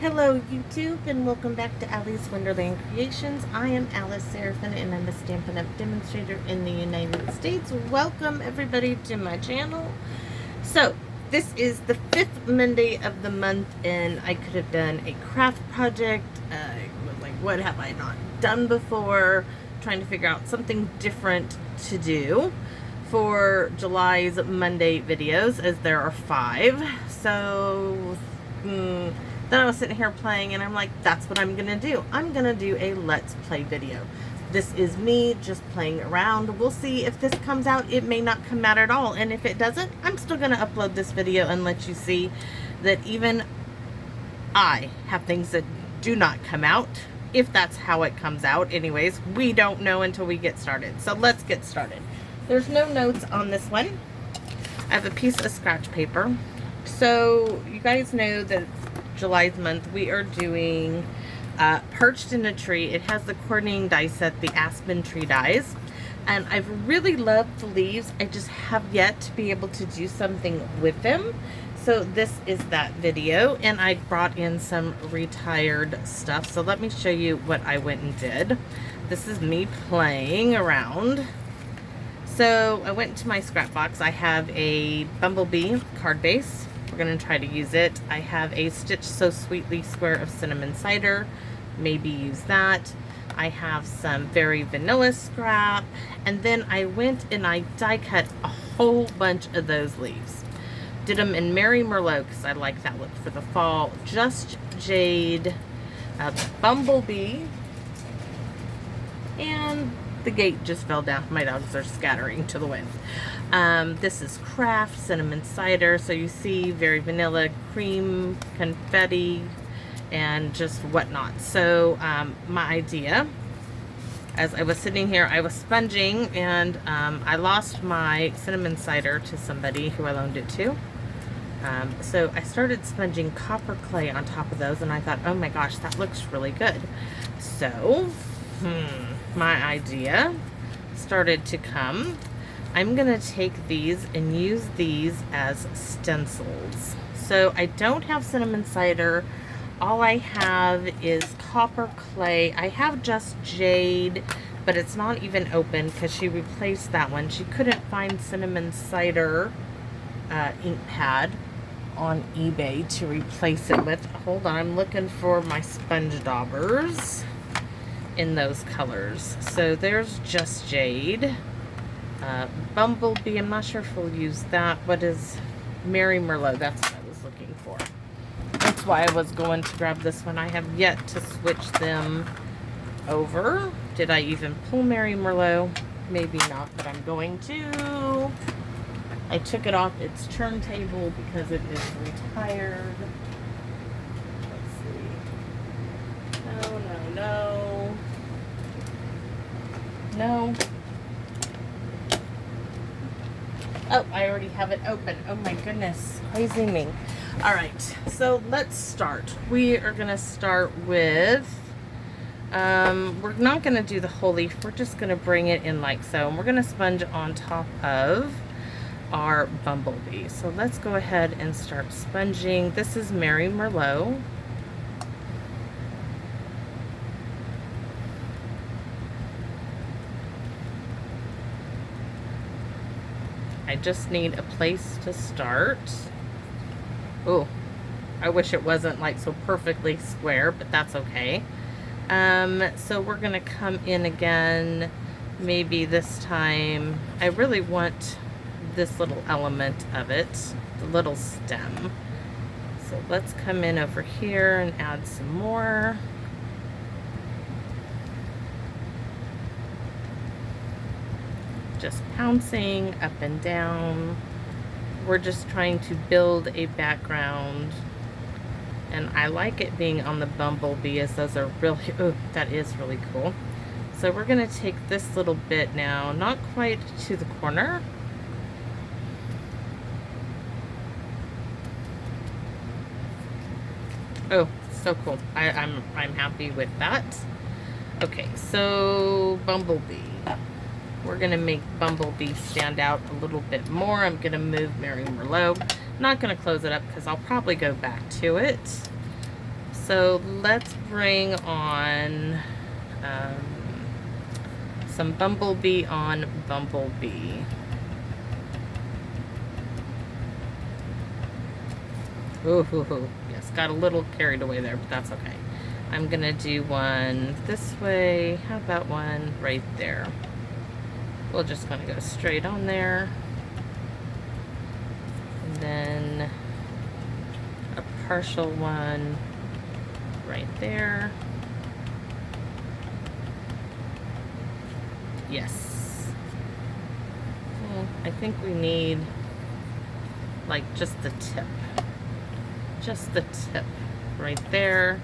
Hello YouTube and welcome back to Alice Wonderland Creations. I am Alice Seraphin and I'm a Stampin' Up! Demonstrator in the United States. Welcome everybody to my channel. So this is the 5th Monday of the month and I could have done a craft project. Like what have I not done before? Trying to figure out something different to do for July's Monday videos, as there are 5. So then I was sitting here playing and I'm like, that's what I'm gonna do. I'm gonna do a let's play video. This is me just playing around. We'll see if this comes out. It may not come out at all, and if it doesn't, I'm still gonna upload this video and let you see that even I have things that do not come out, if that's how it comes out. Anyways, we don't know until we get started. So let's get started. There's no notes on this one. I have a piece of scratch paper. So you guys know that July's month we are doing Perched in a Tree. It has the coordinating die set, the Aspen Tree dies, and I've really loved the leaves. I just have yet to be able to do something with them. So this is that video, and I brought in some retired stuff. So let me show you what I went and did. This is me playing around. So I went into my scrap box. I have a Bumblebee card base. We're going to try to use it. I have a Stitch So Sweetly square of cinnamon cider. Maybe use that. I have some Very Vanilla scrap. And then I went and I die cut a whole bunch of those leaves. Did them in Merry Merlot because I like that look for the fall. Just Jade, Bumblebee, and the gate just fell down. My dogs are scattering to the wind. This is Craft Cinnamon Cider. So you see Very Vanilla, cream, confetti, and just whatnot. So my idea, as I was sitting here, I was sponging, and I lost my cinnamon cider to somebody who I loaned it to. So I started sponging copper clay on top of those, and I thought, oh my gosh, that looks really good. So my idea started to come. I'm gonna take these and use these as stencils. So I don't have cinnamon cider. All I have is copper clay. I have just Jade, but it's not even open because she replaced that one. She couldn't find cinnamon cider ink pad on eBay to replace it with. Hold on, I'm looking for my sponge daubers in those colors. So there's Just Jade. Bumblebee, I'm not sure if we'll use that. What is Merry Merlot? That's what I was looking for. That's why I was going to grab this one. I have yet to switch them over. Did I even pull Merry Merlot? Maybe not, but I'm going to. I took it off its turntable because it is retired. Let's see. No. Oh, I already have it open. Oh my goodness, crazy me. All right, so let's start. We are gonna start with, we're not gonna do the whole leaf. We're just gonna bring it in like so. And we're gonna sponge on top of our Bumblebee. So let's go ahead and start sponging. This is Merry Merlot. I just need a place to start. Oh, I wish it wasn't like so perfectly square, but that's okay. So we're gonna come in again. Maybe this time, I really want this little element of it, the little stem. So let's come in over here and add some more. Just pouncing up and down. We're just trying to build a background, and I like it being on the Bumblebee, as those are really, oh, that is really cool. So we're gonna take this little bit now, not quite to the corner. Oh, so cool. I'm happy with that. Okay, so Bumblebee. We're going to make Bumblebee stand out a little bit more. I'm going to move Merry Merlot. Not going to close it up because I'll probably go back to it. So let's bring on some Bumblebee on Bumblebee. Ooh, yes, got a little carried away there, but that's okay. I'm gonna do one this way. How about one right there? We're just gonna go straight on there. And then a partial one right there. Yes. I think we need like just the tip. Just the tip right there.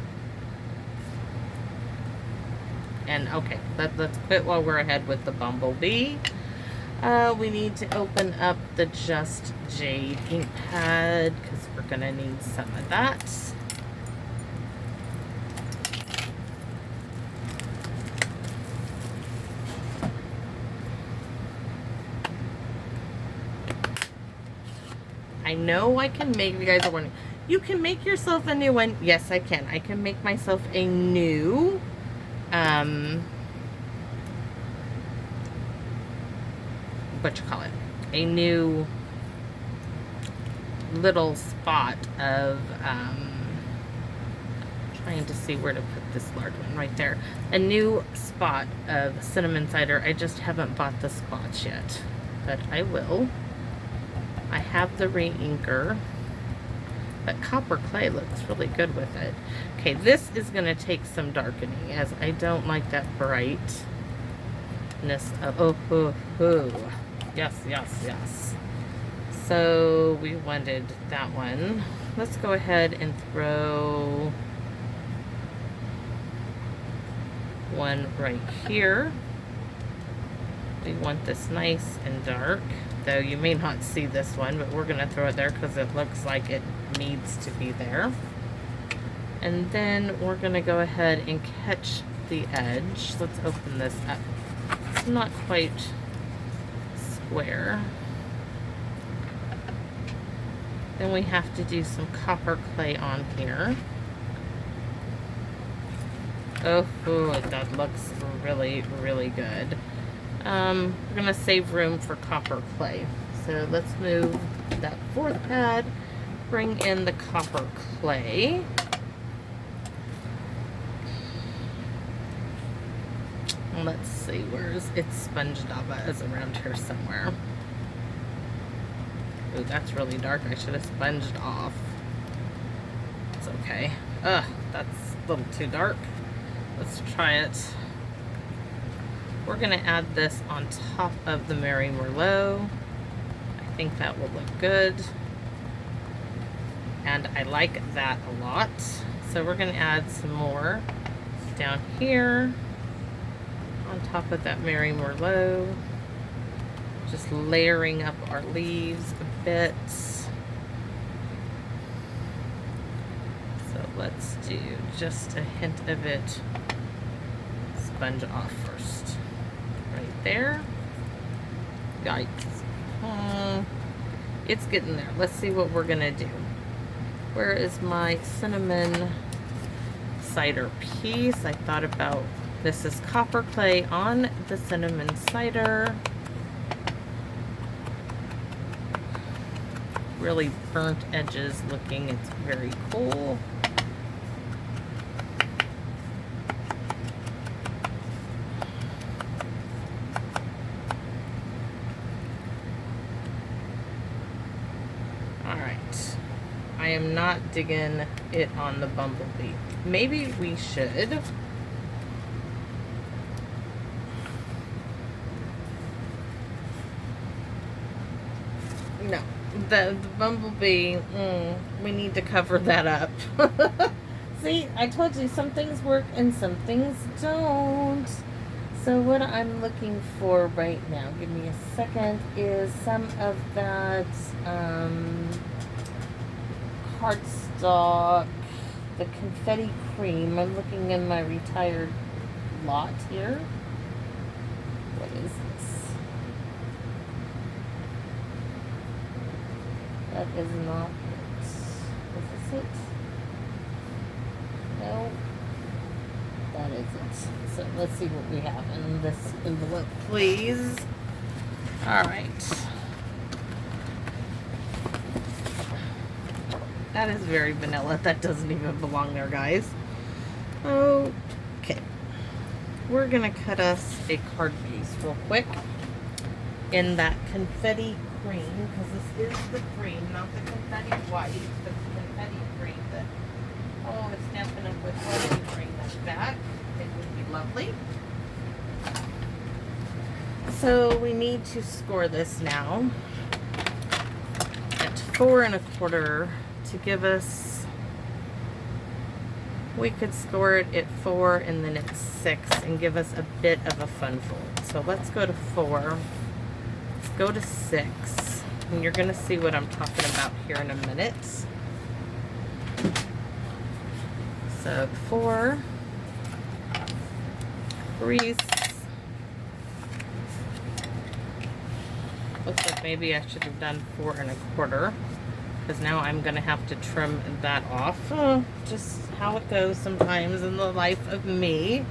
And okay, let's quit while we're ahead with the Bumblebee. We need to open up the Just Jade ink pad because we're gonna need some of that. I know I can make, you guys are wondering, you can make yourself a new one. Yes, I can. I can make myself a new, what you call it? A new little spot of, trying to see where to put this large one right there. A new spot of cinnamon cider. I just haven't bought the spots yet, but I will. I have the re-inker, but copper clay looks really good with it. Okay, this is going to take some darkening, as I don't like that brightness of, yes. So we wanted that one. Let's go ahead and throw one right here. We want this nice and dark. Though you may not see this one, but we're gonna throw it there because it looks like it needs to be there. And then we're gonna go ahead and catch the edge. Let's open this up. It's not quite square. Then we have to do some copper clay on here. Oh, that looks really, really good. We're gonna save room for copper clay. So let's move that fourth pad, bring in the copper clay. Let's see, where's it's Sponge Daba is around here somewhere. Ooh, that's really dark. I should have sponged off. It's okay. Ugh, that's a little too dark. Let's try it. We're going to add this on top of the Mary Merlot. I think that will look good. And I like that a lot. So we're going to add some more down here on top of that Mary Merlot. Just layering up our leaves a bit. So let's do just a hint of it. Sponge off first. Right there. Yikes. It's getting there. Let's see what we're gonna do. Where is my cinnamon cider piece? I thought about this is copper clay on the cinnamon cider. Really burnt edges looking. It's very cool. I am not digging it on the Bumblebee. Maybe we should. No, the Bumblebee, we need to cover that up. See, I told you some things work and some things don't. So what I'm looking for right now, give me a second, is some of that, cardstock, the confetti cream. I'm looking in my retired lot here. What is this? That is not it. Is this it? it. So let's see what we have in this envelope, please. All right. That is very vanilla. That doesn't even belong there, guys. Okay. We're going to cut us a card piece real quick in that confetti green, because this is the green, not the confetti white, but the confetti green that, oh, it's Stampin' Up! With love. If you bring that back, it would be lovely. So we need to score this now at 4 1/4 to give us, we could score it at 4 and then at 6 and give us a bit of a fun fold. So let's go to 4. Let's go to 6. And you're going to see what I'm talking about here in a minute. So 4, crease. Looks like maybe I should have done 4 1/4, because now I'm going to have to trim that off. Just how it goes sometimes in the life of me.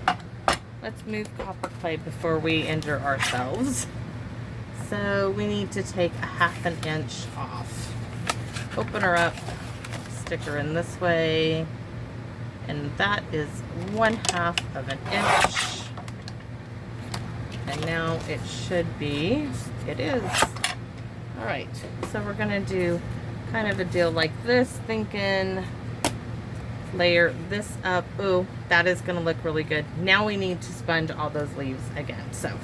Let's move copper clay before we injure ourselves. So we need to take a 1/2 inch off. Open her up, stick her in this way, and that is 1/2 of an inch. And now it should be, it is. All right, so we're gonna do kind of a deal like this, thinking layer this up. Ooh, that is gonna look really good. Now we need to sponge all those leaves again. So,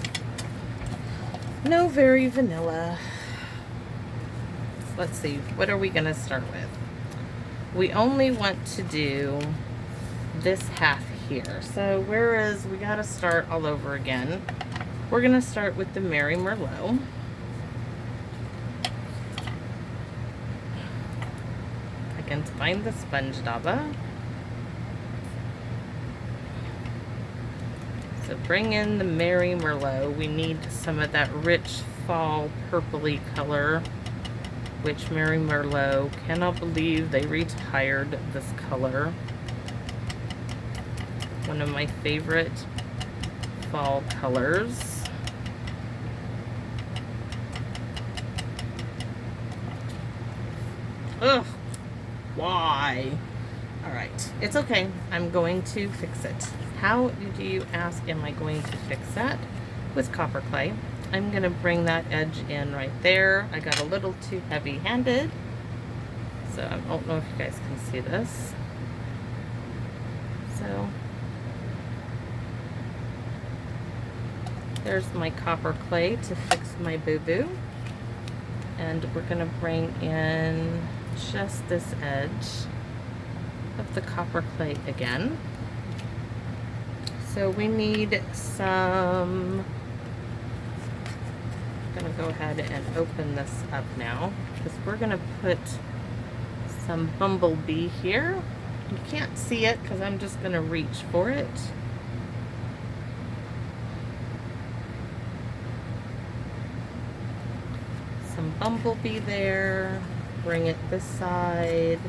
no very vanilla. Let's see, what are we gonna start with? We only want to do this half here. So whereas we gotta start all over again, we're gonna start with the Mary Merlot. I can find the sponge daba. So bring in the Mary Merlot. We need some of that rich fall purpley color, which Mary Merlot, cannot believe they retired this color. One of my favorite fall colors. Ugh, why? All right, it's okay. I'm going to fix it. How do you ask, am I going to fix that? With copper clay. I'm gonna bring that edge in right there. I got a little too heavy-handed, so I don't know if you guys can see this. So there's my copper clay to fix my boo-boo. And we're gonna bring in just this edge of the copper clay again. So we need some, I'm gonna go ahead and open this up now, because we're gonna put some bumblebee here. You can't see it because I'm just gonna reach for it. Some bumblebee there. Bring it this side.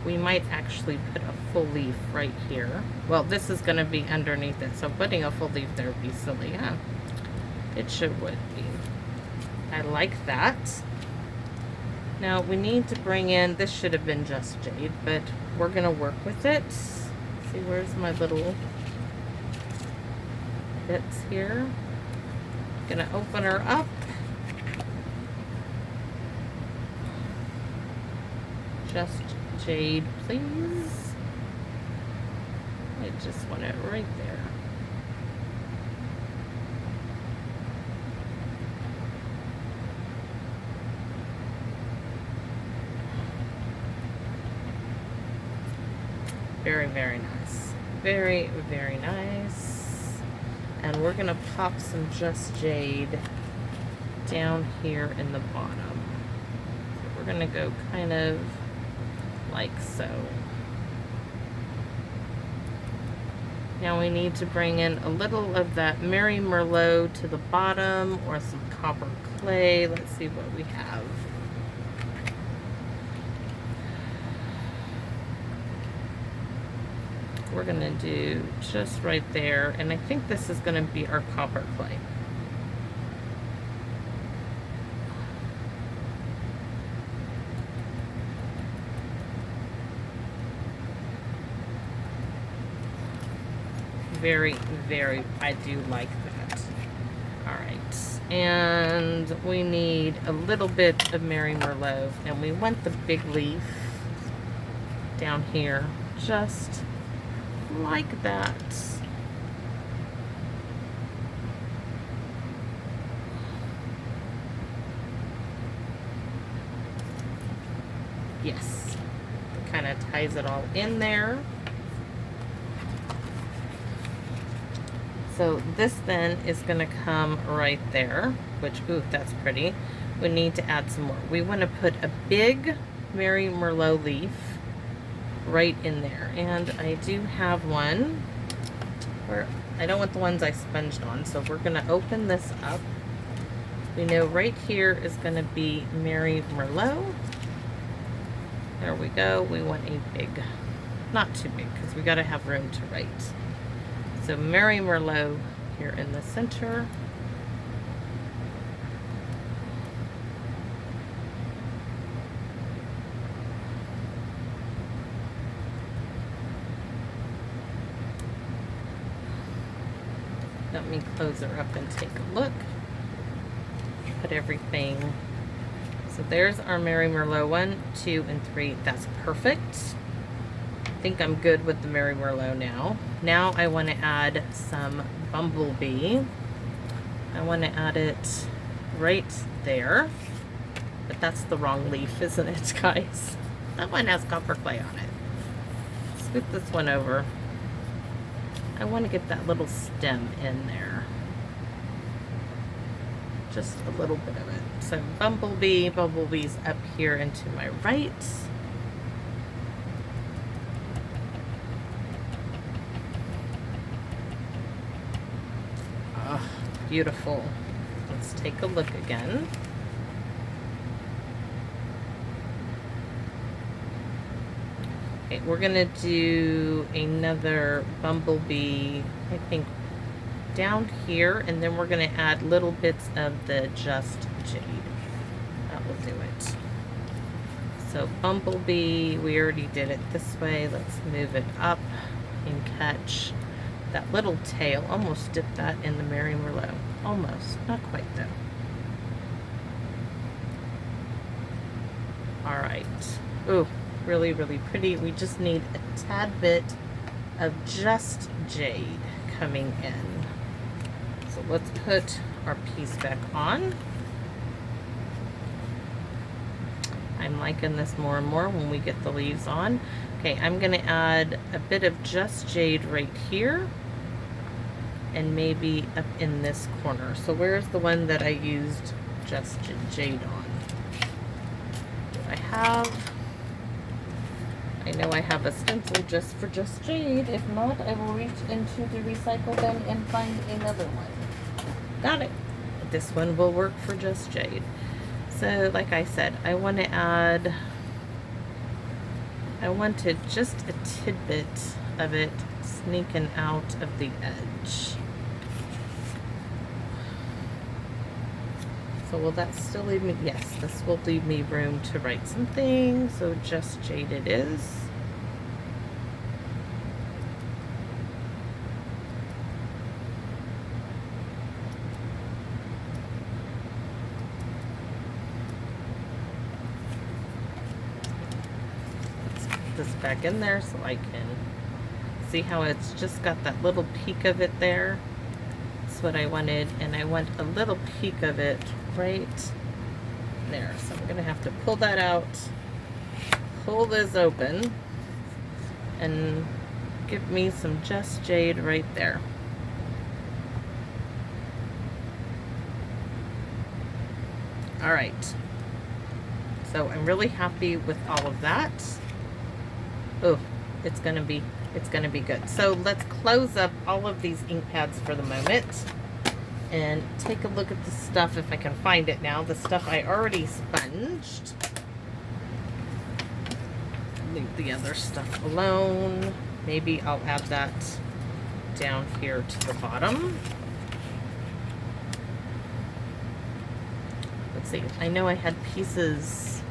We might actually put a full leaf right here. Well, this is going to be underneath it, so putting a full leaf there would be silly, huh? It would be. I like that. Now we need to bring in, this should have been just jade, but we're going to work with it. See, where's my little bits here? Gonna open her up. Just jade, please. I just want it right there. Very, very nice. Very, very nice. And we're gonna pop some just jade down here in the bottom. So we're gonna go kind of like so. Now we need to bring in a little of that Mary Merlot to the bottom, or some copper clay. Let's see what we have. we're gonna do just right there, and I think this is gonna be our copper clay. Very, very, I do like that. All right, and we need a little bit of Mary Merlot, and we want the big leaf down here, just like that. Yes, it kind of ties it all in there. So this then is going to come right there, which, ooh, that's pretty. We need to add some more. We want to put a big Mary Merlot leaf right in there. And I do have one where I don't want the ones I sponged on, so we're going to open this up. We know right here is going to be Mary Merlot. There we go. We want a big, not too big, because we got to have room to write. So Mary Merlot here in the center. Let me close her up and take a look. Put everything. So there's our Mary Merlot 1, 2, and 3. That's perfect. I think I'm good with the Mary Merlot now. Now I want to add some Bumblebee. I want to add it right there. But that's the wrong leaf, isn't it, guys? That one has copper clay on it. Scoop this one over. I want to get that little stem in there. Just a little bit of it. So Bumblebee's up here and to my right. Oh, beautiful. Let's take a look again. Okay, we're gonna do another Bumblebee, I think, down here, and then we're going to add little bits of the Just Jade. That will do it. So Bumblebee, we already did it this way. Let's move it up and catch that little tail. Almost dip that in the Mary Merlot. Almost. Not quite though. Alright. Ooh, really, really pretty. We just need a tad bit of Just Jade coming in. So let's put our piece back on. I'm liking this more and more when we get the leaves on. Okay, I'm going to add a bit of Just Jade right here and maybe up in this corner. So where's the one that I used Just Jade on? I know I have a stencil just for Just Jade. If not, I will reach into the recycle bin and find another one. Got it. This one will work for Just Jade. So, like I said, I wanted just a tidbit of it sneaking out of the edge. So will that still leave me? Yes, this will leave me room to write something. So Just Jade it is. This back in there so I can see how it's just got that little peak of it there. That's what I wanted, and I want a little peak of it right there. So I'm gonna have to pull that out, pull this open, and give me some Just Jade right there. All right, so I'm really happy with all of that. Oh, it's gonna be good. So let's close up all of these ink pads for the moment and take a look at the stuff, if I can find it now, the stuff I already sponged. Leave the other stuff alone. Maybe I'll add that down here to the bottom. Let's see. I know I had pieces.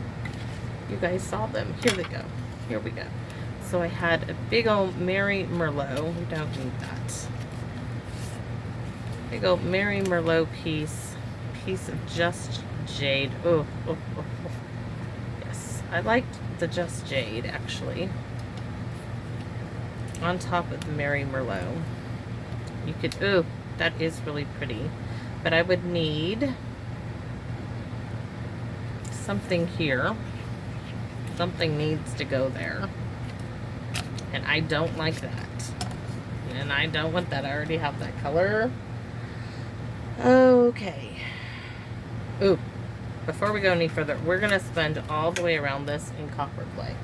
You guys saw them. Here they go. Here we go. So I had a big old Mary Merlot. We don't need that. Big old Mary Merlot piece of Just Jade. Oh. Yes, I liked the Just Jade actually. On top of the Mary Merlot. You could, oh, that is really pretty. But I would need something here. Something needs to go there. And I don't like that. And I don't want that. I already have that color. Okay. Ooh. Before we go any further, we're going to spend all the way around this in copper clay.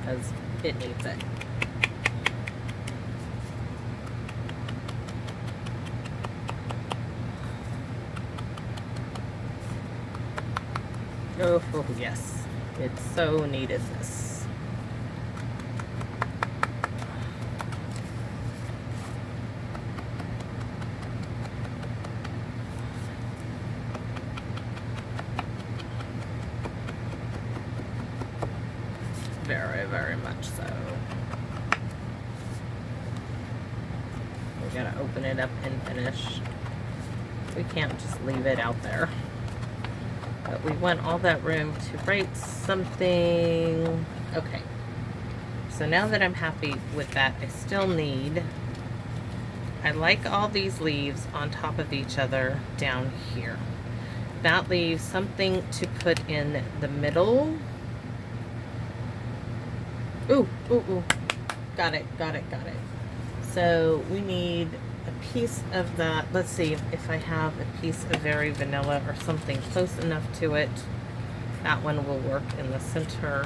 Because it needs it. Oh, yes. It so needed this. Very, very much so. We gotta open it up and finish. We can't just leave it out there. But we want all that room to write something. Okay. So now that I'm happy with that, I still need, I like all these leaves on top of each other down here. That leaves something to put in the middle. Ooh, ooh, ooh. Got it, got it, got it. So we need a piece of that. Let's see if I have a piece of Very Vanilla or something close enough to it. That one will work in the center.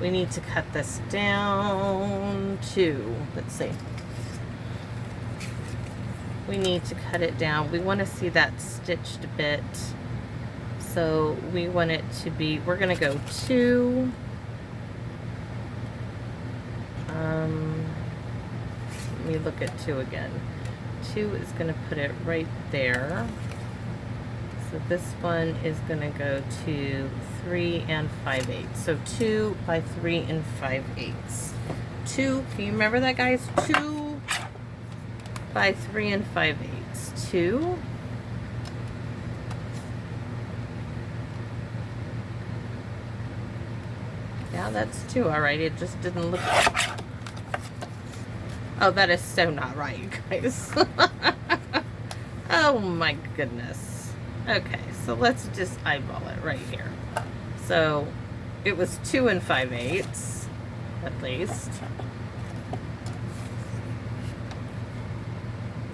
We need to cut this down to, let's see. We need to cut it down. We want to see that stitched bit. So we want it to be, we're going to go 2. Let me look at 2 again. 2 is going to put it right there. So this one is going to go to 3 5/8. So 2 by 3 5/8. 2, can you remember that, guys? 2 by 3 5/8. 2. Yeah, that's 2. All right, it just didn't look. Oh, that is so not right, you guys. Oh my goodness. Okay, so let's just eyeball it right here. So it was 2 5/8 at least.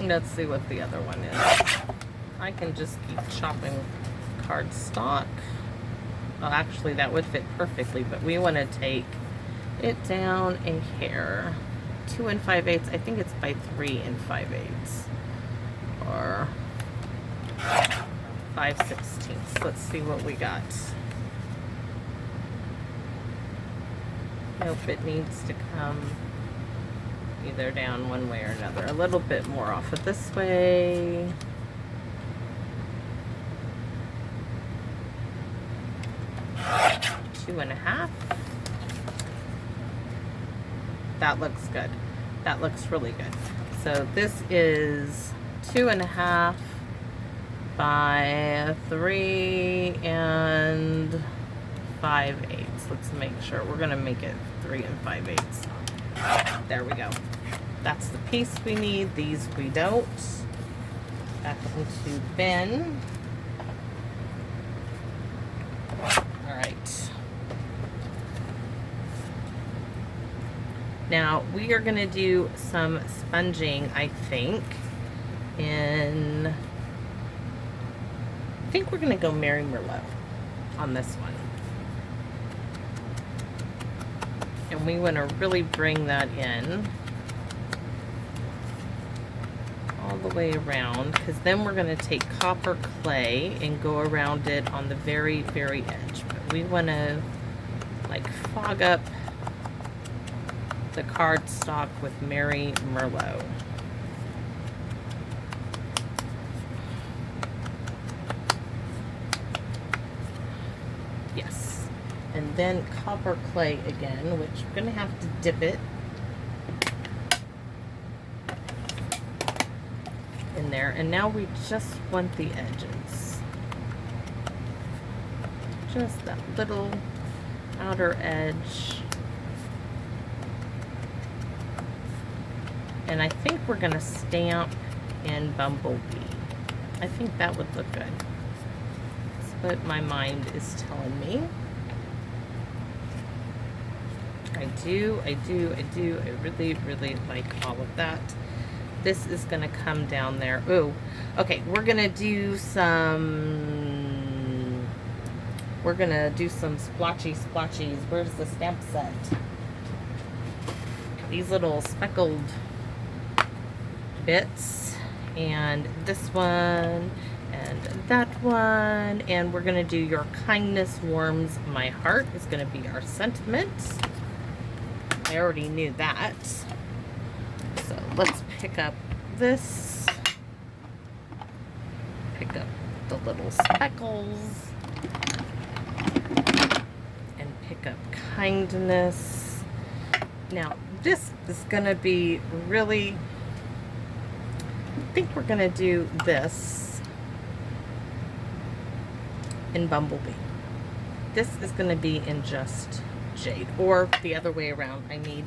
Let's see what the other one is. I can just keep chopping cardstock. Well, actually, that would fit perfectly, but we want to take it down a hair. 2 5/8. I think it's by 3 5/8. Or 5/16. Let's see what we got. Nope, it needs to come either down one way or another. A little bit more off of this way. Two and a half. That looks good. That looks really good. So this is 2 1/2 by 3 5/8. Let's make sure. We're gonna make it 3 5/8. There we go. That's the piece we need. These we don't. Back into bin. All right. Now we are gonna do some sponging, I think. I think we're gonna go Mary Merlot on this one. And we want to really bring that in all the way around, because then we're going to take copper clay and go around it on the very, very edge. But we want to like fog up the cardstock with Merry Merlot. Yes. And then copper clay again, which we're going to have to dip it in there. And now we just want the edges. Just that little outer edge. And I think we're going to stamp in Bumblebee. I think that would look good. That's what my mind is telling me. I really, really like all of that. This is going to come down there. Ooh, okay, we're going to do some splotchies. Where's the stamp set? These little speckled bits, and this one, and that one, and we're going to do Your Kindness Warms My Heart is going to be our sentiment. I already knew that. So let's pick up this, pick up the little speckles, and pick up kindness. Now this is going to be really, I think we're going to do this in Bumblebee. This is going to be in Just Jade, or the other way around. I need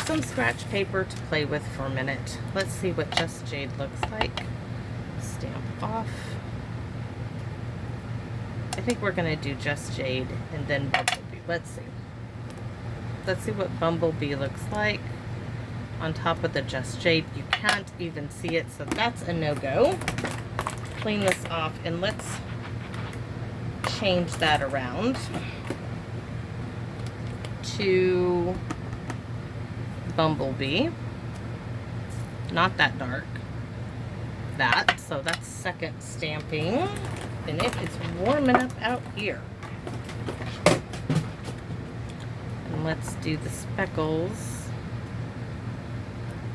some scratch paper to play with for a minute. Let's see what Just Jade looks like. Stamp off. I think we're going to do Just Jade and then Bumblebee. Let's see. Let's see what Bumblebee looks like on top of the Just Jade. You can't even see it, so that's a no-go. Clean this off, and let's change that around to Bumblebee. Not that dark. That. So that's second stamping. And it is warm enough out here. And let's do the speckles.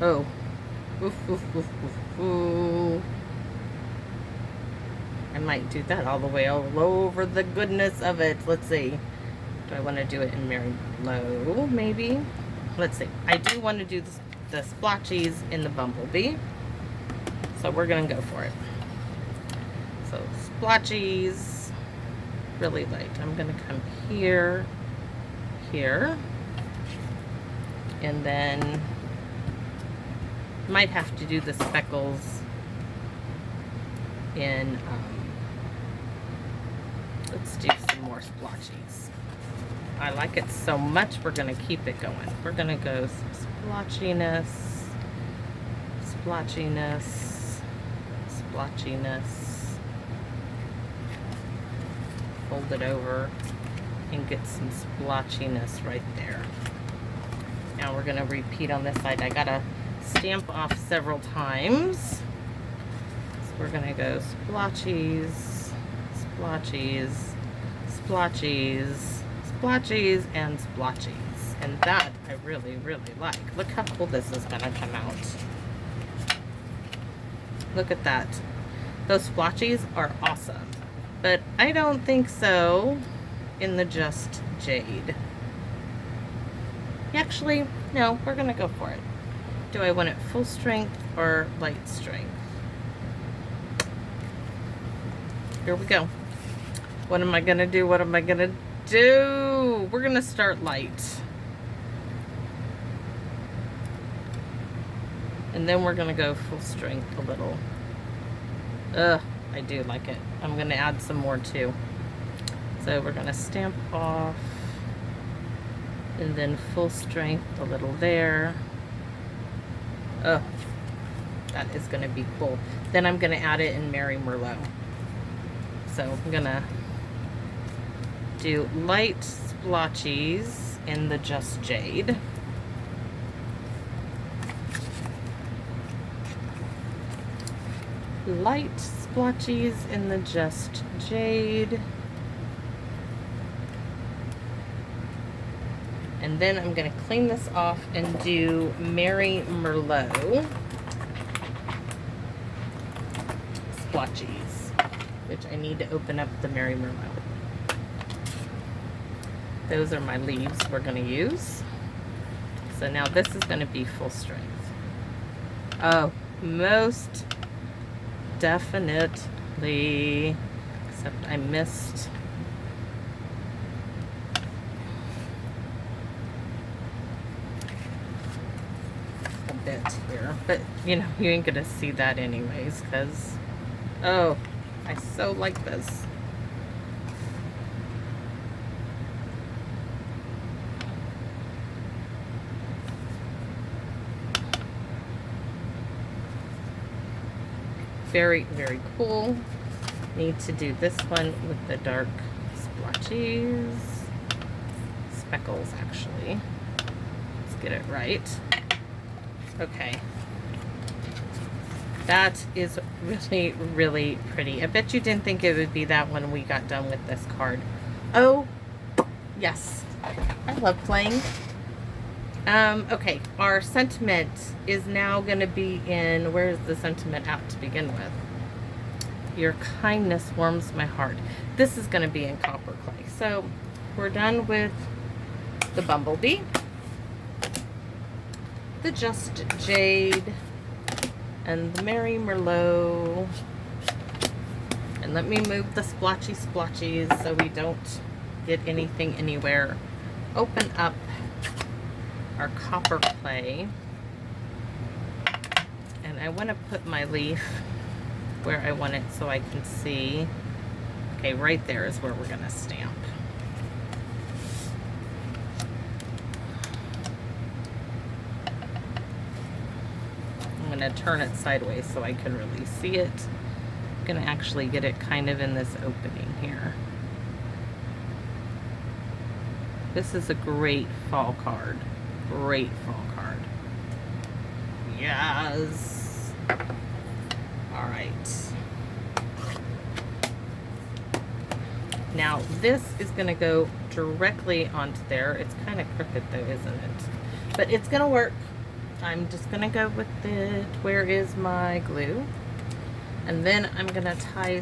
Oh. Oof, oof, oof, oof, oof. I might do that all the way all over the goodness of it. Let's see. Do I want to do it in Merry Merlot, maybe? Let's see. I do want to do the splotchies in the Bumblebee. So we're going to go for it. So splotchies, really light. I'm going to come here, here, and then might have to do the speckles in, let's do some more splotchies. I like it so much, we're going to keep it going. We're going to go some splotchiness, splotchiness, splotchiness. Fold it over and get some splotchiness right there. Now we're going to repeat on this side. I got to stamp off several times. So we're going to go splotchies, splotchies, splotchies, splotchies, and splotchies. And that I really, really like. Look how cool this is going to come out. Look at that. Those splotchies are awesome. But I don't think so in the Just Jade. Actually, no, we're going to go for it. Do I want it full strength or light strength? Here we go. What am I going to do? What am I going to do? We're going to start light. And then we're going to go full strength a little. Ugh, I do like it. I'm going to add some more too. So we're going to stamp off. And then full strength a little there. Oh, that is going to be cool. Then I'm going to add it in Merry Merlot. So I'm going to do light splotchies in the Just Jade. light splotchies in the Just Jade. And then I'm going to clean this off and do Mary Merlot splotchies, which I need to open up the Mary Merlot. Those are my leaves we're going to use. So now this is going to be full strength. Oh, most definitely, except I missed a bit here, but you know, you ain't gonna see that anyways, because oh, I so like this. Very, very cool. Need to do this one with the dark splotchies. Speckles, actually. Let's get it right. Okay. That is really, really pretty. I bet you didn't think it would be that when we got done with this card. Oh, yes. I love playing. Okay, our sentiment is now going to be in, where's the sentiment at to begin with? Your kindness warms my heart. This is going to be in copper clay. So we're done with the Bumblebee, the Just Jade, and the Mary Merlot. And let me move the splotchies so we don't get anything anywhere. Open up our copper clay, and I want to put my leaf where I want it so I can see. Okay, right there is where we're going to stamp. I'm going to turn it sideways so I can really see it. I'm going to actually get it kind of in this opening here. This is a great fall card. Great fall card. Yes. All right. Now this is going to go directly onto there. It's kind of crooked though, isn't it? But it's going to work. I'm just going to go with it. Where is my glue? And then I'm going to tie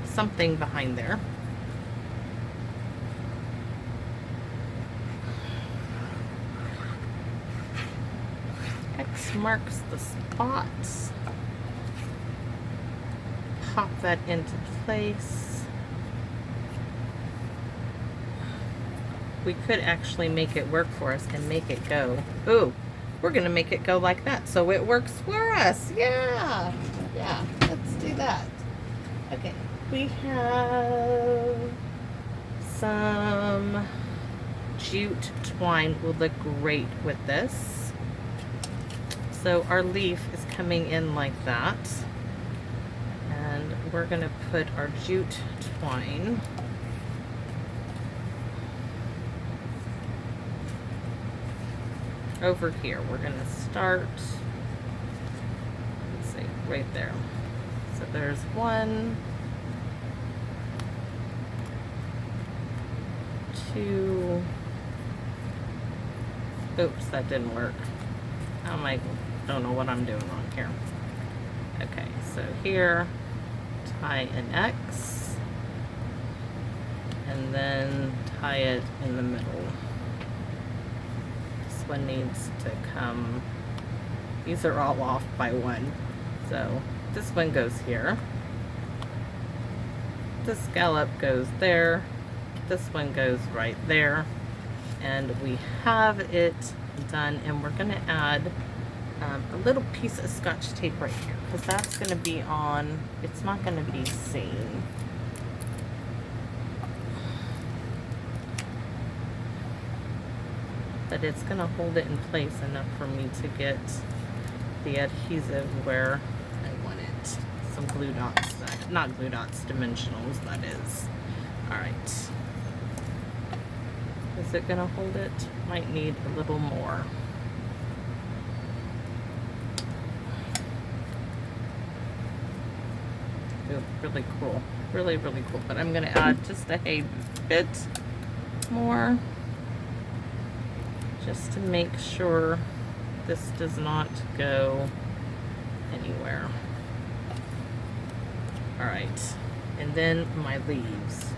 something behind there. X marks the spots. Pop that into place. We could actually make it work for us and make it go. Ooh, we're gonna make it go like that so it works for us. Yeah, yeah, let's do that. Okay, we have some jute twine will look great with this. So our leaf is coming in like that. And we're gonna put our jute twine over here. We're gonna start, let's see, right there. So there's 1, 2, oops, that didn't work. I don't know what I'm doing wrong here. Okay, so here, tie an X, and then tie it in the middle. This one needs to come, these are all off by 1. So this one goes here. This scallop goes there. This one goes right there. And we have it done, and we're gonna add a little piece of Scotch tape right here, because that's going to be on, it's not going to be seen. But it's going to hold it in place enough for me to get the adhesive where I want it. Some glue dots, not glue dots, dimensionals, that is. Alright. Is it going to hold it? Might need a little more. Ooh, really cool. Really, really cool. But I'm going to add just a bit more just to make sure this does not go anywhere. All right. And then my leaves.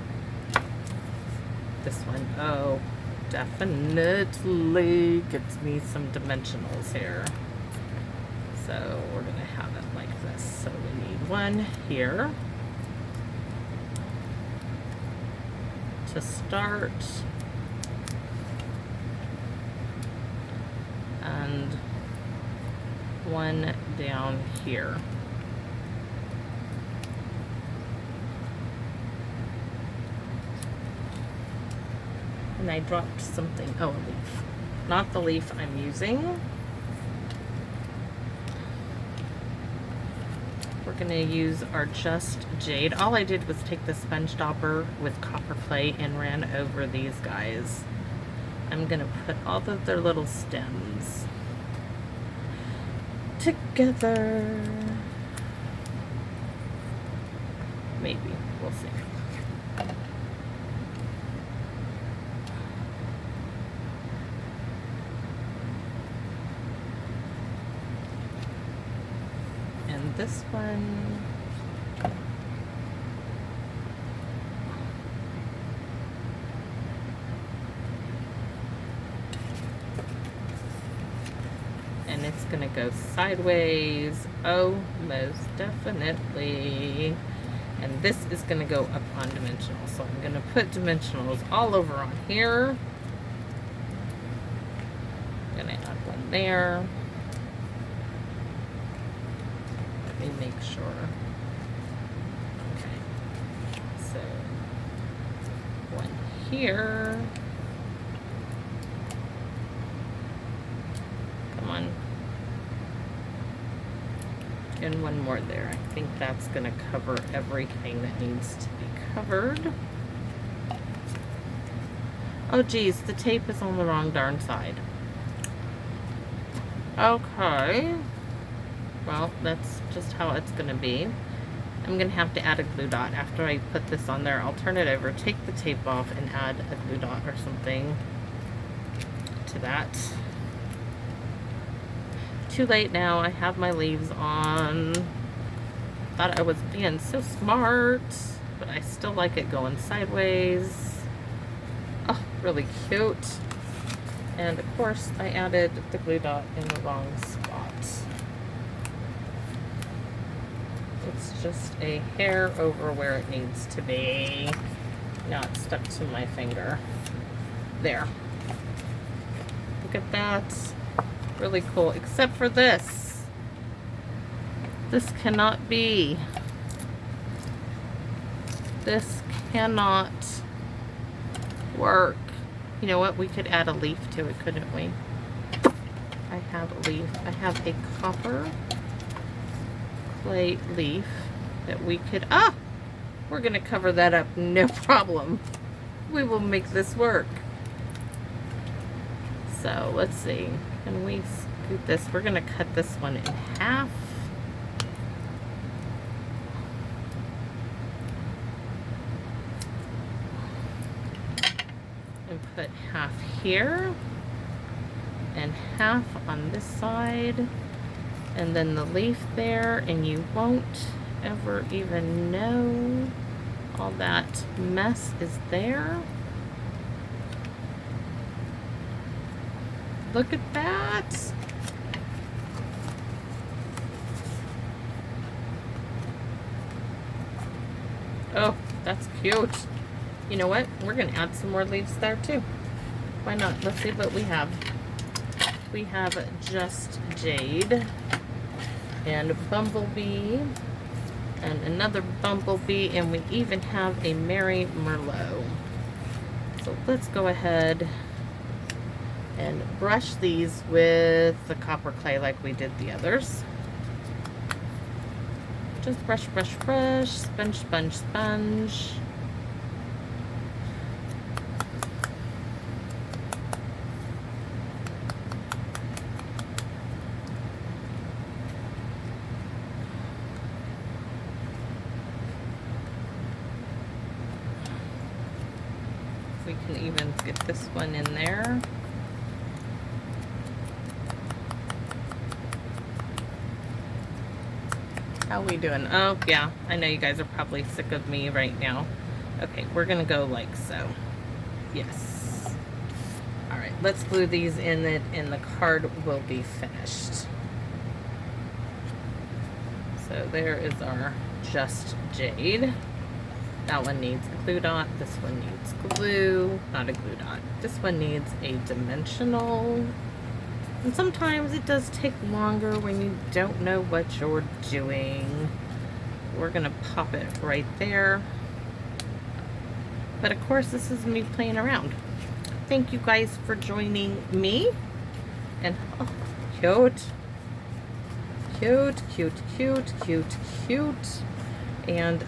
This one, oh, definitely gets me some dimensionals here. So we're going to have it like this. So we need one here to start, and one down here. And I dropped something, oh, a leaf. Not the leaf I'm using. We're gonna use our Just Jade. All I did was take the sponge dauber with copper clay and ran over these guys. I'm gonna put all of their little stems together. Maybe, we'll see. And this one, and it's gonna go sideways. Oh, most definitely. And this is gonna go up on dimensional. So I'm gonna put dimensionals all over on here. I'm gonna add one there. Let me make sure. Okay. So one here. Come on. And one more there. I think that's going to cover everything that needs to be covered. Oh geez, the tape is on the wrong darn side. Okay. Well, that's just how it's going to be. I'm going to have to add a glue dot after I put this on there. I'll turn it over, take the tape off, and add a glue dot or something to that. Too late now. I have my leaves on. Thought I was being so smart, but I still like it going sideways. Oh, really cute. And of course, I added the glue dot in the wrong spot. It's just a hair over where it needs to be. Now it's stuck to my finger. There. Look at that. Really cool, except for this. This cannot be. This cannot work. You know what? We could add a leaf to it, couldn't we? I have a leaf. I have a copper clay leaf that we could, we're gonna cover that up, no problem. We will make this work. So let's see, can we scoot this? We're gonna cut this one in half. And put half here and half on this side, and then the leaf there, and you won't ever even know all that mess is there. Look at that. Oh, that's cute. You know what? We're going to add some more leaves there too. Why not? Let's see what we have. We have Just Jade and Bumblebee and another Bumblebee, and we even have a Merry Merlot. So let's go ahead and brush these with the copper clay like we did the others. Just brush, brush, brush, sponge, sponge, sponge. can even get this one in there. How we doing? Oh, yeah. I know you guys are probably sick of me right now. Okay, we're going to go like so. Yes. All right, let's glue these in it, and the card will be finished. So there is our Just Jade. That one needs a glue dot. This one needs glue. Not a glue dot. This one needs a dimensional. And sometimes it does take longer when you don't know what you're doing. We're going to pop it right there. But of course, this is me playing around. Thank you guys for joining me. And oh, cute. Cute, cute, cute, cute, cute. And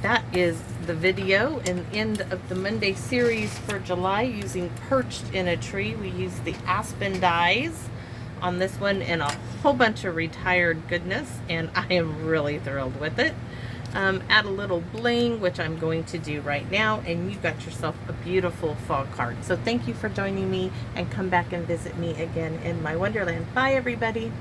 that is the video and end of the Monday series for July using Perched in a Tree. We used the Aspen dies on this one and a whole bunch of retired goodness, and I am really thrilled with it. Add a little bling, which I'm going to do right now, and you got yourself a beautiful fall card. So thank you for joining me, and come back and visit me again in my Wonderland. Bye, everybody.